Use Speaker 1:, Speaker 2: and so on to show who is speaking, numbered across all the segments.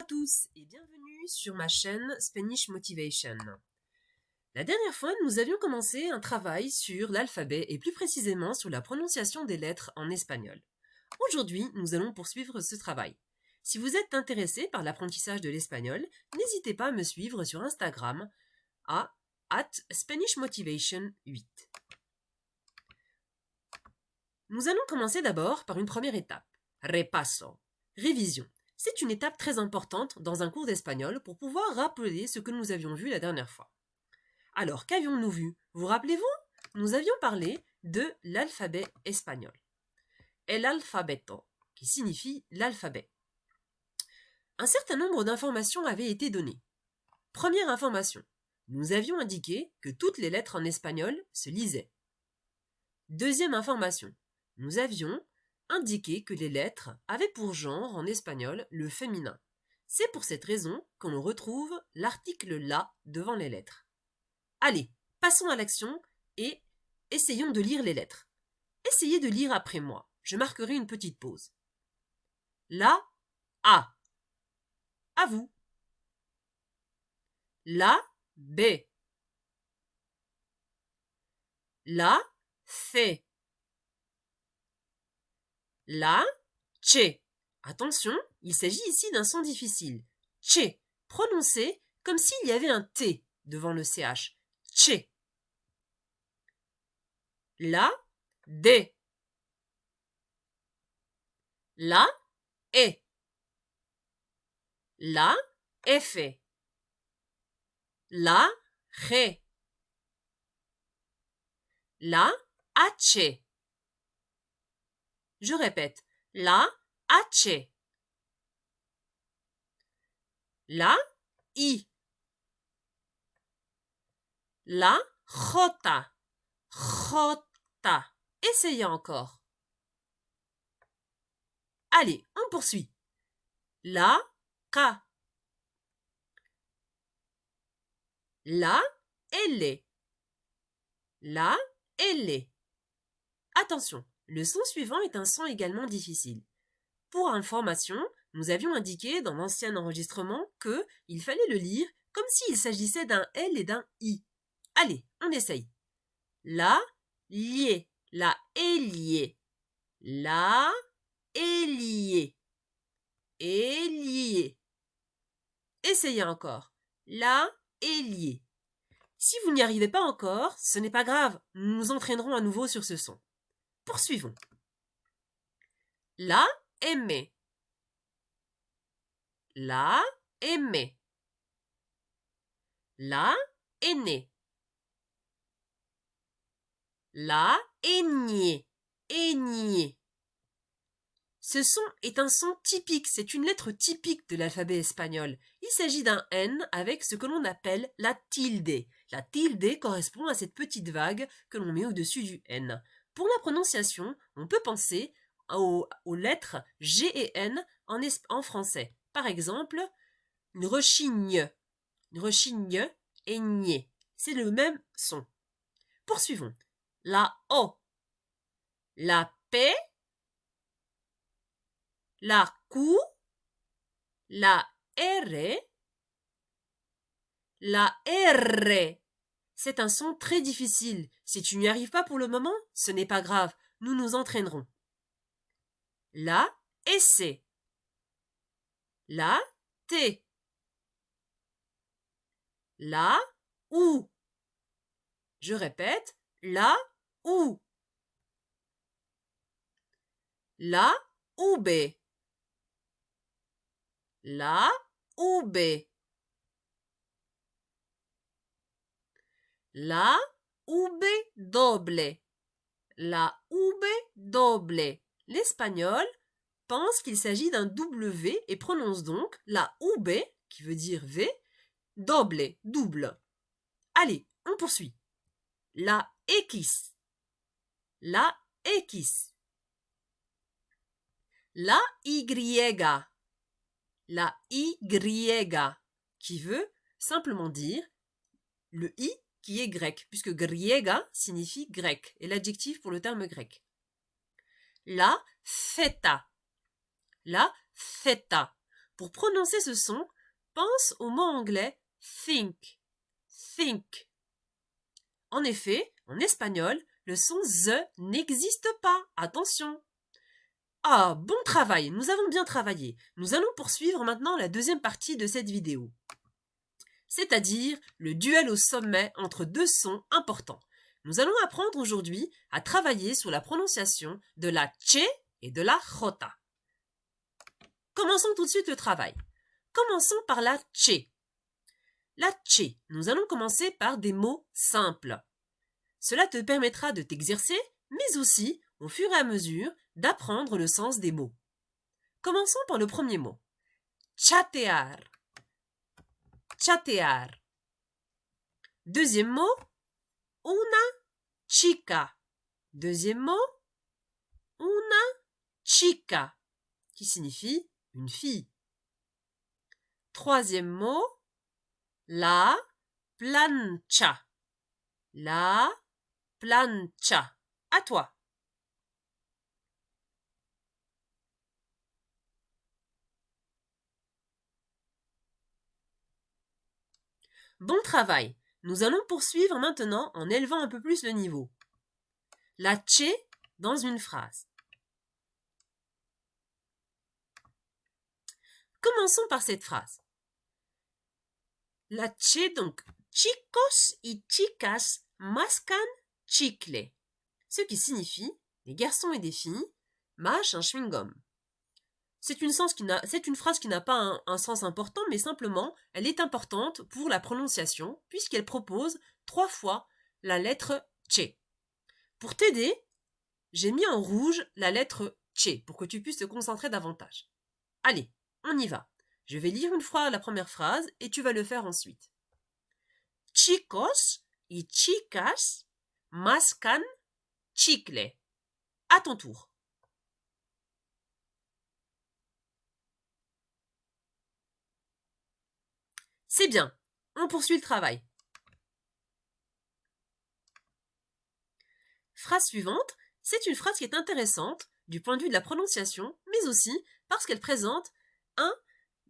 Speaker 1: tous et bienvenue sur ma chaîne Spanish Motivation. La dernière fois, nous avions commencé un travail sur l'alphabet et plus précisément sur la prononciation des lettres en espagnol. Aujourd'hui, nous allons poursuivre ce travail. Si vous êtes intéressé par l'apprentissage de l'espagnol, n'hésitez pas à me suivre sur Instagram à @SpanishMotivation8. Nous allons commencer d'abord par une première étape, repaso, révision. C'est une étape très importante dans un cours d'espagnol pour pouvoir rappeler ce que nous avions vu la dernière fois. Alors, qu'avions-nous vu? Vous rappelez-vous? Nous avions parlé de l'alphabet espagnol. El alfabeto, qui signifie l'alphabet. Un certain nombre d'informations avaient été données. Première information, nous avions indiqué que toutes les lettres en espagnol se lisaient. Deuxième information, nous avions indiqué que les lettres avaient pour genre en espagnol le féminin. C'est pour cette raison qu'on retrouve l'article la devant les lettres. Allez, passons à l'action et essayons de lire les lettres. Essayez de lire après moi. Je marquerai une petite pause. La, A. À vous. La, B. La, C. La, Che. Attention, il s'agit ici d'un son difficile. Che, prononcé comme s'il y avait un T devant le CH. Che. La, D. La, E. La, F. La, G. La, H. Je répète, la, H. La, I. La, J. J. Essayez encore. Allez, on poursuit. La, K. La, L. La, L. Attention, le son suivant est un son également difficile. Pour information, nous avions indiqué dans l'ancien enregistrement qu'il fallait le lire comme s'il s'agissait d'un L et d'un I. Allez, on essaye. La, lié. La, lié. La, lié. Lié. Essayez encore. La, lié. Si vous n'y arrivez pas encore, ce n'est pas grave, nous nous entraînerons à nouveau sur ce son. Poursuivons. La, M. La, M. La, N. La, Ñ. Ñ. Ce son est un son typique, c'est une lettre typique de l'alphabet espagnol. Il s'agit d'un N avec ce que l'on appelle la tilde. La tilde correspond à cette petite vague que l'on met au-dessus du N. Pour la prononciation, on peut penser aux lettres G et N en français. Par exemple, une rechigne et ñ. C'est le même son. Poursuivons. La O, la P, la Q, la R, la R. C'est un son très difficile. Si tu n'y arrives pas pour le moment, ce n'est pas grave. Nous nous entraînerons. La S, la T, la U. Je répète, la U. La UB. La UB. La UB doble. La UB doble. L'espagnol pense qu'il s'agit d'un W et prononce donc la UB, qui veut dire V, doble, double. Allez, on poursuit. La X. La X. La Y. La Y, qui veut simplement dire le I qui est grec, puisque griega signifie grec, et l'adjectif pour le terme grec. La feta. La feta. Pour prononcer ce son, pense au mot anglais think. Think. En effet, en espagnol, le son the n'existe pas. Attention! Ah, bon travail, nous avons bien travaillé. Nous allons poursuivre maintenant la deuxième partie de cette vidéo. C'est-à-dire le duel au sommet entre deux sons importants. Nous allons apprendre aujourd'hui à travailler sur la prononciation de la che et de la jota. Commençons tout de suite le travail. Commençons par la che. La che, nous allons commencer par des mots simples. Cela te permettra de t'exercer, mais aussi, au fur et à mesure, d'apprendre le sens des mots. Commençons par le premier mot. Chatear. Chatear. Deuxième mot, una chica. Deuxième mot, una chica, qui signifie une fille. Troisième mot, la plancha. La plancha. À toi. Bon travail. Nous allons poursuivre maintenant en élevant un peu plus le niveau. La che dans une phrase. Commençons par cette phrase. La che, donc, chicos y chicas mascan chicle. Ce qui signifie, les garçons et des filles mâchent un chewing-gum. C'est une phrase qui n'a pas un sens important, mais simplement, elle est importante pour la prononciation, puisqu'elle propose 3 fois la lettre che. Pour t'aider, j'ai mis en rouge la lettre che, pour que tu puisses te concentrer davantage. Allez, on y va. Je vais lire une fois la première phrase, et tu vas le faire ensuite. Chicos y chicas mascan chicle. À ton tour. C'est bien, on poursuit le travail. Phrase suivante, c'est une phrase qui est intéressante du point de vue de la prononciation, mais aussi parce qu'elle présente un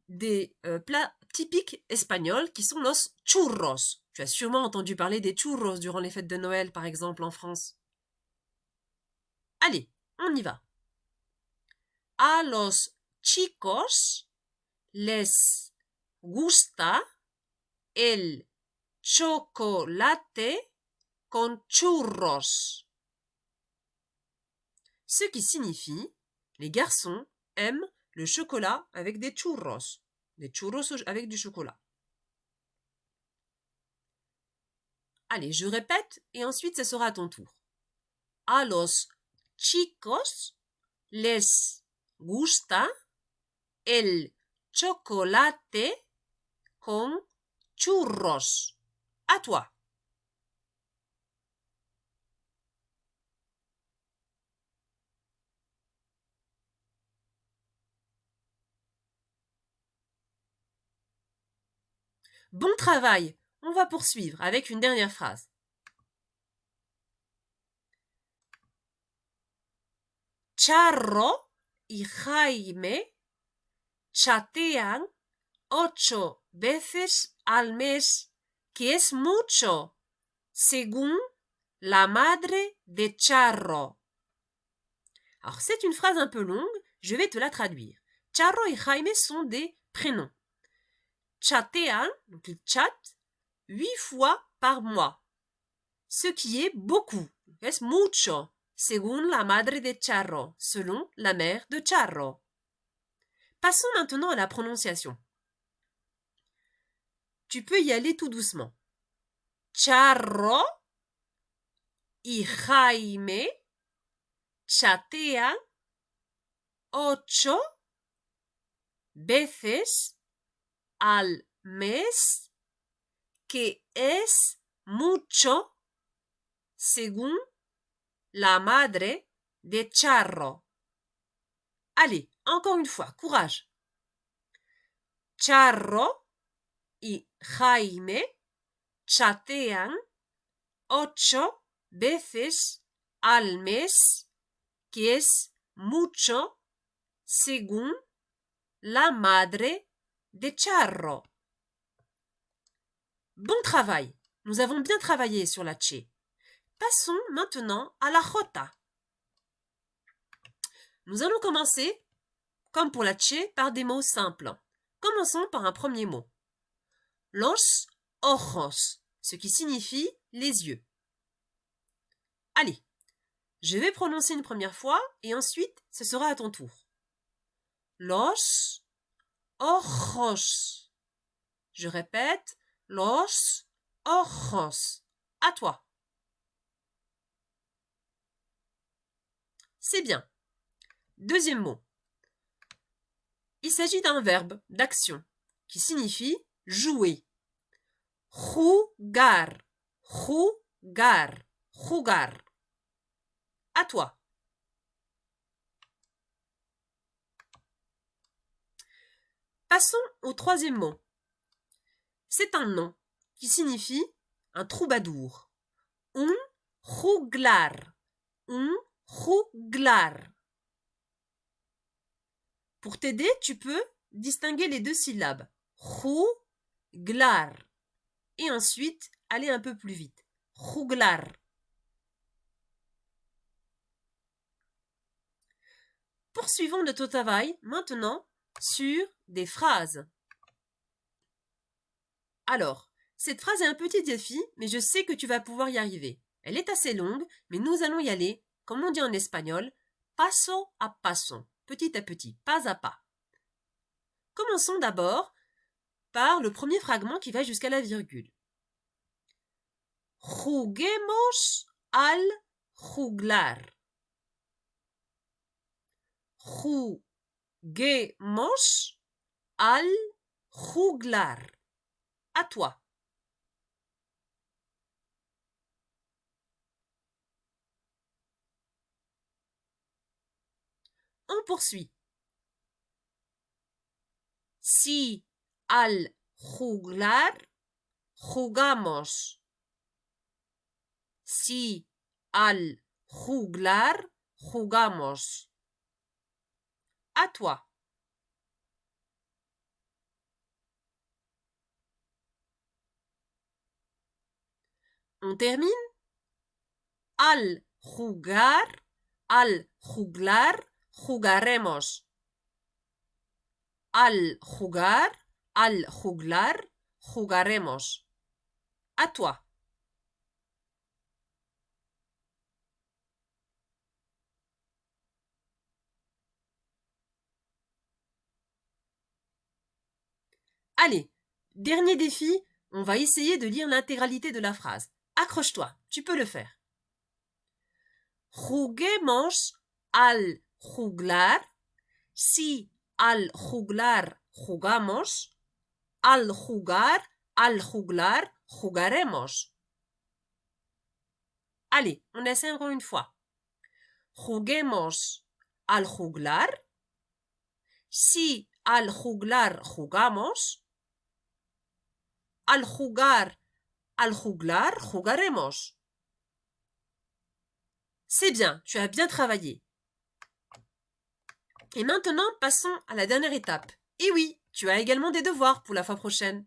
Speaker 1: des plats typiques espagnols qui sont los churros. Tu as sûrement entendu parler des churros durant les fêtes de Noël, par exemple, en France. Allez, on y va. A los chicos les gusta el chocolate con churros. Ce qui signifie, les garçons aiment le chocolat avec des churros avec du chocolat. Allez, je répète et ensuite ce sera à ton tour. A los chicos les gusta el chocolate con churros. À toi. Bon travail. On va poursuivre avec une dernière phrase. Charro y Jaime chatean 8 veces al mes, que es mucho, según la madre de Charro. Alors, c'est une phrase un peu longue, je vais te la traduire. Charro et Jaime sont des prénoms. Chatean, donc ils chattent, 8 fois par mois, ce qui est beaucoup. Es mucho, según la madre de Charro, selon la mère de Charro. Passons maintenant à la prononciation. Tu peux y aller tout doucement. Charro y Jaime chatean 8 veces al mes, que es mucho, según la madre de Charro. Allez, encore une fois, courage. Charro y Jaime chatean 8 veces al mes, que es mucho, según la madre de Charro. Bon travail. Nous avons bien travaillé sur la che. Passons maintenant à la jota. Nous allons commencer, comme pour la che, par des mots simples. Commençons par un premier mot. Los ojos, ce qui signifie les yeux. Allez, je vais prononcer une première fois et ensuite ce sera à ton tour. Los ojos. Je répète, los ojos. À toi. C'est bien. Deuxième mot. Il s'agit d'un verbe d'action qui signifie jouer. Jugar, jugar, jugar. À toi. Passons au troisième mot. C'est un nom qui signifie un troubadour. Un juglar, un juglar. Pour t'aider, tu peux distinguer les deux syllabes. Juglar. Et ensuite, aller un peu plus vite. Juglar. Poursuivons notre travail maintenant sur des phrases. Alors, cette phrase est un petit défi, mais je sais que tu vas pouvoir y arriver. Elle est assez longue, mais nous allons y aller, comme on dit en espagnol, paso a paso, petit à petit, pas à pas. Commençons d'abord par le premier fragment qui va jusqu'à la virgule. Juguemos al juglar. Juguemos al juglar. À toi. On poursuit. Si al juglar jugamos. Si al juglar jugamos. À toi. On termine. Al juglar, jugaremos. Al juglar, jugaremos. À toi. Allez, dernier défi, on va essayer de lire l'intégralité de la phrase. Accroche-toi, tu peux le faire. Juguemos al juglar. Si al juglar jugamos. Al juglar jugaremos. Allez, on essaie encore une fois. Juguemos al juglar. Si al juglar jugamos. Al juglar jugaremos. C'est bien, tu as bien travaillé. Et maintenant, passons à la dernière étape. Et oui, tu as également des devoirs pour la fois prochaine.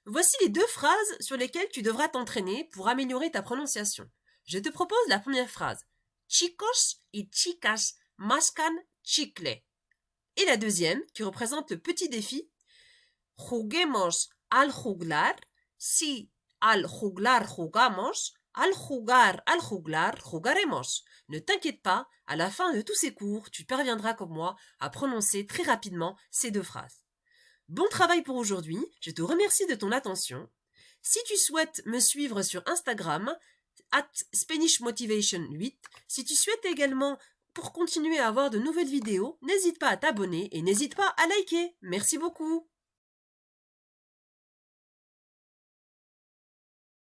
Speaker 1: Voici les deux phrases sur lesquelles tu devras t'entraîner pour améliorer ta prononciation. Je te propose la première phrase. Chicos y chicas mascan chicle. Et la deuxième, qui représente le petit défi. Juguemos al juglar. Si al juglar jugamos. Al juglar jugaremos. Ne t'inquiète pas, à la fin de tous ces cours, tu parviendras comme moi à prononcer très rapidement ces deux phrases. Bon travail pour aujourd'hui, je te remercie de ton attention. Si tu souhaites me suivre sur Instagram, @SpanishMotivation8, si tu souhaites également pour continuer à avoir de nouvelles vidéos, n'hésite pas à t'abonner et n'hésite pas à liker. Merci beaucoup.